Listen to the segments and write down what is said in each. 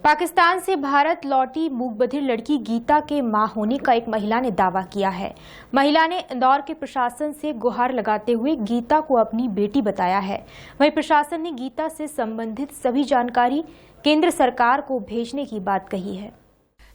पाकिस्तान से भारत लौटी मूक बधिर लड़की गीता के मां होने का एक महिला ने दावा किया है। महिला ने इंदौर के प्रशासन से गुहार लगाते हुए गीता को अपनी बेटी बताया है। वहीं प्रशासन ने गीता से संबंधित सभी जानकारी केंद्र सरकार को भेजने की बात कही है।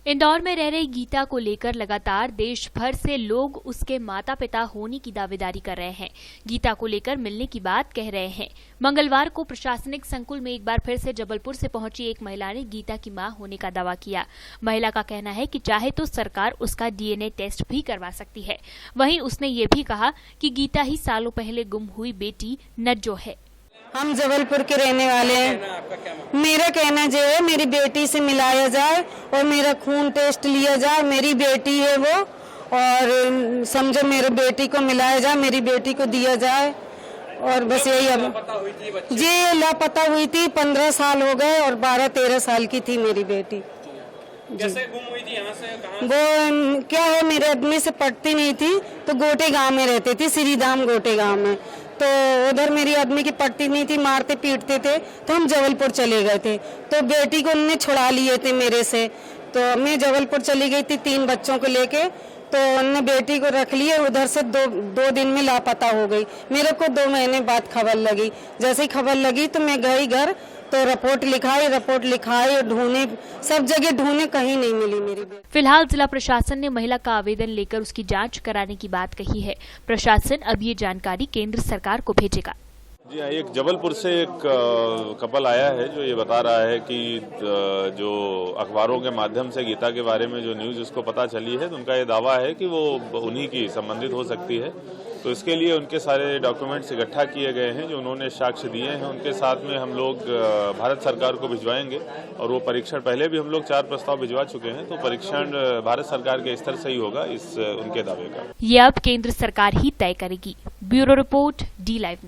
इंदौर में रह रही गीता को लेकर लगातार देश भर से लोग उसके माता पिता होने की दावेदारी कर रहे हैं। गीता को लेकर मिलने की बात कह रहे हैं। मंगलवार को प्रशासनिक संकुल में एक बार फिर से जबलपुर से पहुंची एक महिला ने गीता की मां होने का दावा किया। महिला का कहना है कि चाहे तो सरकार उसका डीएनए टेस्ट भी करवा सकती है। वहीं उसने ये भी कहा कि गीता ही सालों पहले गुम हुई बेटी नज्जो है। हम जबलपुर के रहने वाले हैं। मेरा कहना जो है मेरी बेटी से मिलाया जाए और मेरा खून टेस्ट लिया जाए। मेरी बेटी है वो, और समझो मेरे बेटी को मिलाया जाए, मेरी बेटी को दिया जाए। और बस यही अब जी लापता हुई थी, 15 साल हो गए और 12-13 साल की थी मेरी बेटी। कैसे गुम हुई थी? यहाँ से कहाँ? वो क्या है, मेरे आदमी से पटती नहीं थी तो गोटे गांव में रहती थी, श्रीधाम गोटे गांव में। तो उधर मेरी आदमी की पटती नहीं थी, मारते पीटते थे, तो हम जबलपुर चले गए थे। तो बेटी को उन्होंने छुड़ा लिए थे मेरे से। तो मैं जबलपुर चली गई थी 3 बच्चों को लेके। तो उन्होंने बेटी को रख लिए, उधर से दो दिन में लापता हो गई। मेरे को 2 महीने बाद खबर लगी। जैसे ही खबर लगी तो मैं गई घर, तो रिपोर्ट लिखाई, ढूंढे सब जगह ढूंढे, कहीं नहीं मिली मेरी बेटी। फिलहाल जिला प्रशासन ने महिला का आवेदन लेकर उसकी जांच कराने की बात कही है। प्रशासन अब ये जानकारी केंद्र सरकार को भेजेगा। जी हाँ, एक जबलपुर से एक कपल आया है जो ये बता रहा है कि जो अखबारों के माध्यम से गीता के बारे में जो न्यूज़ उसको पता चली है, तो उनका ये दावा है कि वो उन्हीं की संबंधित हो सकती है। तो इसके लिए उनके सारे डॉक्यूमेंट्स इकट्ठा किए गए हैं जो उन्होंने साक्ष्य दिए हैं। उनके साथ में हम लोग भारत सरकार को भिजवाएंगे और वो परीक्षण, पहले भी हम लोग 4 प्रस्ताव भिजवा चुके हैं, तो परीक्षण भारत सरकार के स्तर से ही होगा इस उनके दावे का। ये अब केंद्र सरकार ही तय करेगी। Bureau report, D Live News।